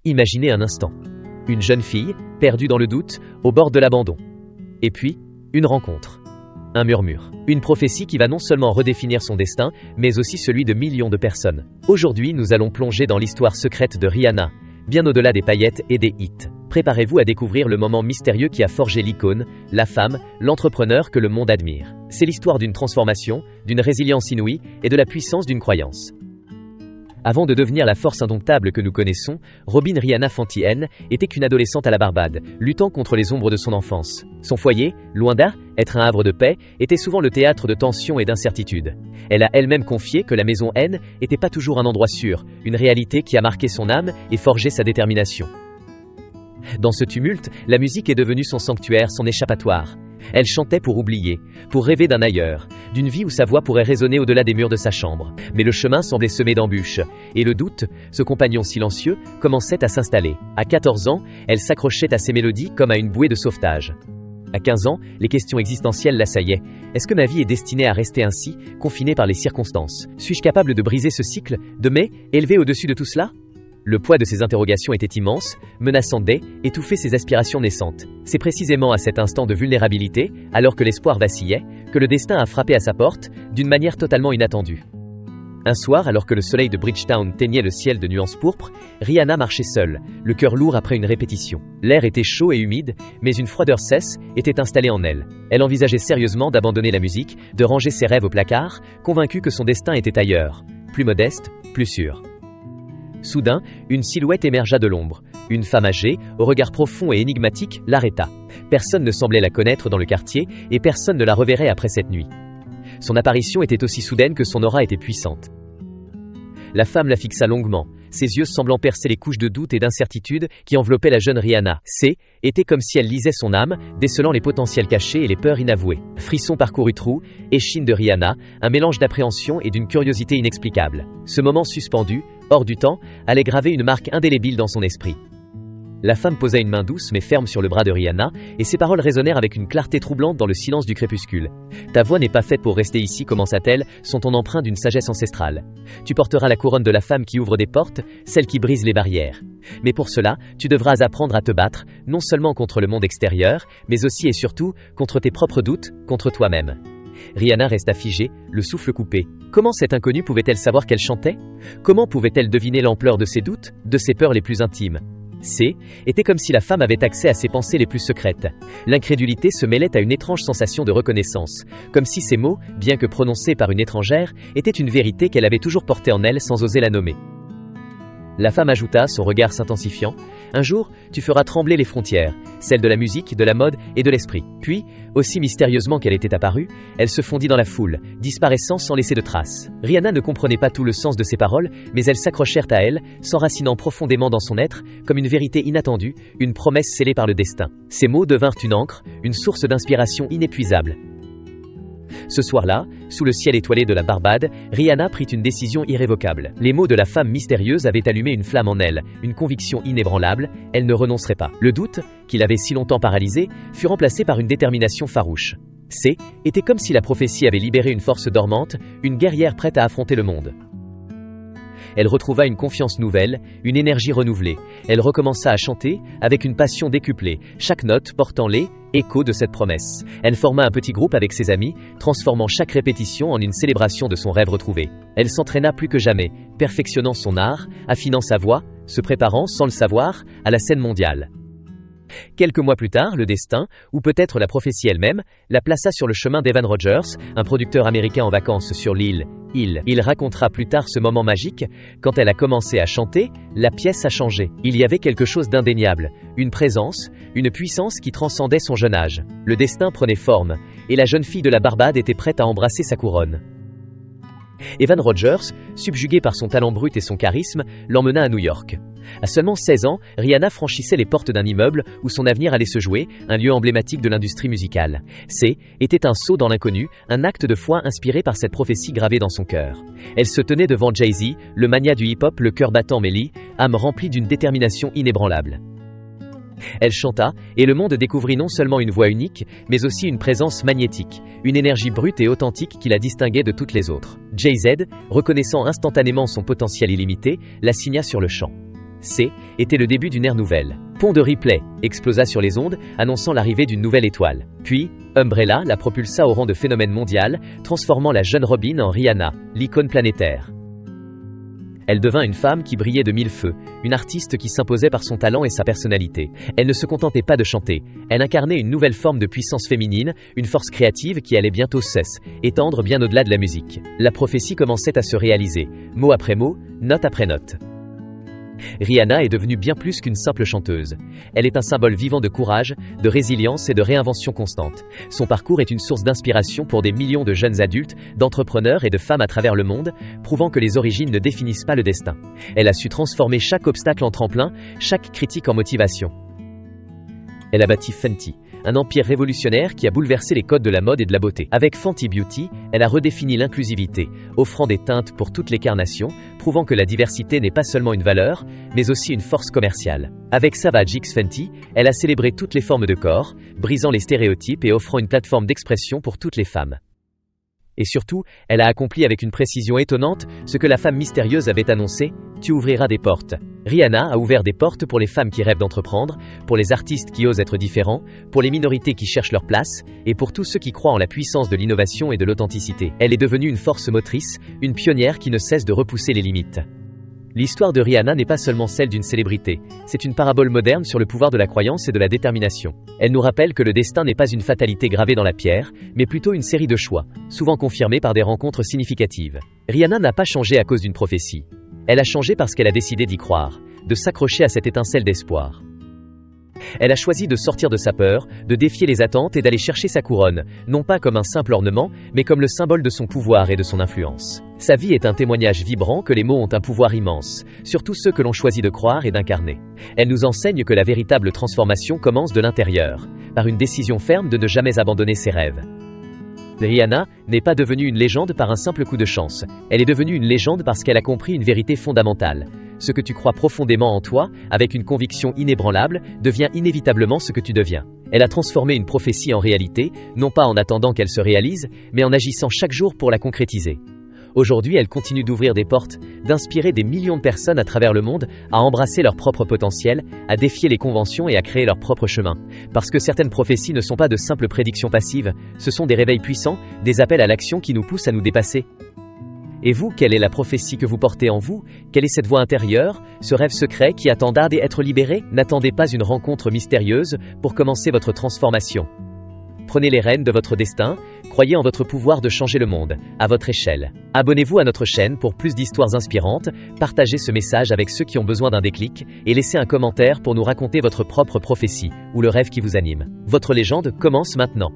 Imaginez un instant. Une jeune fille, perdue dans le doute, au bord de l'abandon. Et puis, une rencontre. Un murmure. Une prophétie qui va non seulement redéfinir son destin, mais aussi celui de millions de personnes. Aujourd'hui, nous allons plonger dans l'histoire secrète de Rihanna, bien au-delà des paillettes et des hits. Préparez-vous à découvrir le moment mystérieux qui a forgé l'icône, la femme, l'entrepreneur que le monde admire. C'est l'histoire d'une transformation, d'une résilience inouïe et de la puissance d'une croyance. Avant de devenir la force indomptable que nous connaissons, Robyn Rihanna Fenty était qu'une adolescente à la Barbade, luttant contre les ombres de son enfance. Son foyer, loin d'être un havre de paix, était souvent le théâtre de tensions et d'incertitudes. Elle a elle-même confié que la maison N n'était pas toujours un endroit sûr, une réalité qui a marqué son âme et forgé sa détermination. Dans ce tumulte, la musique est devenue son sanctuaire, son échappatoire. Elle chantait pour oublier, pour rêver d'un ailleurs, d'une vie où sa voix pourrait résonner au-delà des murs de sa chambre. Mais le chemin semblait semé d'embûches, et le doute, ce compagnon silencieux, commençait à s'installer. À 14 ans, elle s'accrochait à ses mélodies comme à une bouée de sauvetage. À 15 ans, les questions existentielles l'assaillaient. Est-ce que ma vie est destinée à rester ainsi, confinée par les circonstances? Suis-je capable de briser ce cycle, de m'élever au-dessus de tout cela? Le poids de ces interrogations était immense, menaçant d'étouffer ses aspirations naissantes. C'est précisément à cet instant de vulnérabilité, alors que l'espoir vacillait, que le destin a frappé à sa porte, d'une manière totalement inattendue. Un soir, alors que le soleil de Bridgetown teignait le ciel de nuances pourpres, Rihanna marchait seule, le cœur lourd après une répétition. L'air était chaud et humide, mais une froideur était installée en elle. Elle envisageait sérieusement d'abandonner la musique, de ranger ses rêves au placard, convaincue que son destin était ailleurs, plus modeste, plus sûr. Soudain, une silhouette émergea de l'ombre. Une femme âgée, au regard profond et énigmatique, l'arrêta. Personne ne semblait la connaître dans le quartier, et personne ne la reverrait après cette nuit. Son apparition était aussi soudaine que son aura était puissante. La femme la fixa longuement, ses yeux semblant percer les couches de doute et d'incertitude qui enveloppaient la jeune Rihanna. Était comme si elle lisait son âme, décelant les potentiels cachés et les peurs inavouées. Frisson parcourut trou, échine de Rihanna, un mélange d'appréhension et d'une curiosité inexplicable. Ce moment suspendu, hors du temps, allait graver une marque indélébile dans son esprit. La femme posa une main douce mais ferme sur le bras de Rihanna, et ses paroles résonnèrent avec une clarté troublante dans le silence du crépuscule. « Ta voix n'est pas faite pour rester ici, commença-t-elle, sont ton emprunt d'une sagesse ancestrale. Tu porteras la couronne de la femme qui ouvre des portes, celle qui brise les barrières. Mais pour cela, tu devras apprendre à te battre, non seulement contre le monde extérieur, mais aussi et surtout contre tes propres doutes, contre toi-même. » Rihanna resta figée, le souffle coupé. Comment cette inconnue pouvait-elle savoir qu'elle chantait? Comment pouvait-elle deviner l'ampleur de ses doutes, de ses peurs les plus intimes? Était comme si la femme avait accès à ses pensées les plus secrètes. L'incrédulité se mêlait à une étrange sensation de reconnaissance, comme si ces mots, bien que prononcés par une étrangère, étaient une vérité qu'elle avait toujours portée en elle sans oser la nommer. La femme ajouta, son regard s'intensifiant, « Un jour, tu feras trembler les frontières, celles de la musique, de la mode et de l'esprit. » Puis, aussi mystérieusement qu'elle était apparue, elle se fondit dans la foule, disparaissant sans laisser de traces. Rihanna ne comprenait pas tout le sens de ses paroles, mais elles s'accrochèrent à elle, s'enracinant profondément dans son être, comme une vérité inattendue, une promesse scellée par le destin. Ces mots devinrent une encre, une source d'inspiration inépuisable. Ce soir-là, sous le ciel étoilé de la Barbade, Rihanna prit une décision irrévocable. Les mots de la femme mystérieuse avaient allumé une flamme en elle, une conviction inébranlable, elle ne renoncerait pas. Le doute, qui l'avait si longtemps paralysée, fut remplacé par une détermination farouche. Était comme si la prophétie avait libéré une force dormante, une guerrière prête à affronter le monde. Elle retrouva une confiance nouvelle, une énergie renouvelée. Elle recommença à chanter, avec une passion décuplée, chaque note portant l'écho de cette promesse. Elle forma un petit groupe avec ses amis, transformant chaque répétition en une célébration de son rêve retrouvé. Elle s'entraîna plus que jamais, perfectionnant son art, affinant sa voix, se préparant, sans le savoir, à la scène mondiale. Quelques mois plus tard, le destin, ou peut-être la prophétie elle-même, la plaça sur le chemin d'Evan Rogers, un producteur américain en vacances sur l'île. Il racontera plus tard ce moment magique. Quand elle a commencé à chanter, la pièce a changé. Il y avait quelque chose d'indéniable, une présence, une puissance qui transcendait son jeune âge. Le destin prenait forme, et la jeune fille de la Barbade était prête à embrasser sa couronne. Evan Rogers, subjugué par son talent brut et son charisme, l'emmena à New York. À seulement 16 ans, Rihanna franchissait les portes d'un immeuble où son avenir allait se jouer, un lieu emblématique de l'industrie musicale. Était un saut dans l'inconnu, un acte de foi inspiré par cette prophétie gravée dans son cœur. Elle se tenait devant Jay-Z, le mania du hip-hop, le cœur battant mais âme remplie d'une détermination inébranlable. Elle chanta, et le monde découvrit non seulement une voix unique, mais aussi une présence magnétique, une énergie brute et authentique qui la distinguait de toutes les autres. Jay-Z, reconnaissant instantanément son potentiel illimité, la signa sur le champ. C était le début d'une ère nouvelle. Pont de Ripley explosa sur les ondes, annonçant l'arrivée d'une nouvelle étoile. Puis, Umbrella la propulsa au rang de phénomène mondial, transformant la jeune Robin en Rihanna, l'icône planétaire. Elle devint une femme qui brillait de mille feux, une artiste qui s'imposait par son talent et sa personnalité. Elle ne se contentait pas de chanter, elle incarnait une nouvelle forme de puissance féminine, une force créative qui allait bientôt étendre bien au-delà de la musique. La prophétie commençait à se réaliser, mot après mot, note après note. Rihanna est devenue bien plus qu'une simple chanteuse. Elle est un symbole vivant de courage, de résilience et de réinvention constante. Son parcours est une source d'inspiration pour des millions de jeunes adultes, d'entrepreneurs et de femmes à travers le monde, prouvant que les origines ne définissent pas le destin. Elle a su transformer chaque obstacle en tremplin, chaque critique en motivation. Elle a bâti Fenty, un empire révolutionnaire qui a bouleversé les codes de la mode et de la beauté. Avec Fenty Beauty, elle a redéfini l'inclusivité, offrant des teintes pour toutes les carnations, prouvant que la diversité n'est pas seulement une valeur, mais aussi une force commerciale. Avec Savage X Fenty, elle a célébré toutes les formes de corps, brisant les stéréotypes et offrant une plateforme d'expression pour toutes les femmes. Et surtout, elle a accompli avec une précision étonnante ce que la femme mystérieuse avait annoncé: tu ouvriras des portes. Rihanna a ouvert des portes pour les femmes qui rêvent d'entreprendre, pour les artistes qui osent être différents, pour les minorités qui cherchent leur place, et pour tous ceux qui croient en la puissance de l'innovation et de l'authenticité. Elle est devenue une force motrice, une pionnière qui ne cesse de repousser les limites. L'histoire de Rihanna n'est pas seulement celle d'une célébrité, c'est une parabole moderne sur le pouvoir de la croyance et de la détermination. Elle nous rappelle que le destin n'est pas une fatalité gravée dans la pierre, mais plutôt une série de choix, souvent confirmés par des rencontres significatives. Rihanna n'a pas changé à cause d'une prophétie. Elle a changé parce qu'elle a décidé d'y croire, de s'accrocher à cette étincelle d'espoir. Elle a choisi de sortir de sa peur, de défier les attentes et d'aller chercher sa couronne, non pas comme un simple ornement, mais comme le symbole de son pouvoir et de son influence. Sa vie est un témoignage vibrant que les mots ont un pouvoir immense, surtout ceux que l'on choisit de croire et d'incarner. Elle nous enseigne que la véritable transformation commence de l'intérieur, par une décision ferme de ne jamais abandonner ses rêves. Rihanna n'est pas devenue une légende par un simple coup de chance, elle est devenue une légende parce qu'elle a compris une vérité fondamentale. Ce que tu crois profondément en toi, avec une conviction inébranlable, devient inévitablement ce que tu deviens. Elle a transformé une prophétie en réalité, non pas en attendant qu'elle se réalise, mais en agissant chaque jour pour la concrétiser. Aujourd'hui, elle continue d'ouvrir des portes, d'inspirer des millions de personnes à travers le monde à embrasser leur propre potentiel, à défier les conventions et à créer leur propre chemin. Parce que certaines prophéties ne sont pas de simples prédictions passives, ce sont des réveils puissants, des appels à l'action qui nous poussent à nous dépasser. Et vous, quelle est la prophétie que vous portez en vous? Quelle est cette voix intérieure, ce rêve secret qui attend d'être libéré? N'attendez pas une rencontre mystérieuse pour commencer votre transformation. Prenez les rênes de votre destin, croyez en votre pouvoir de changer le monde, à votre échelle. Abonnez-vous à notre chaîne pour plus d'histoires inspirantes, partagez ce message avec ceux qui ont besoin d'un déclic, et laissez un commentaire pour nous raconter votre propre prophétie, ou le rêve qui vous anime. Votre légende commence maintenant.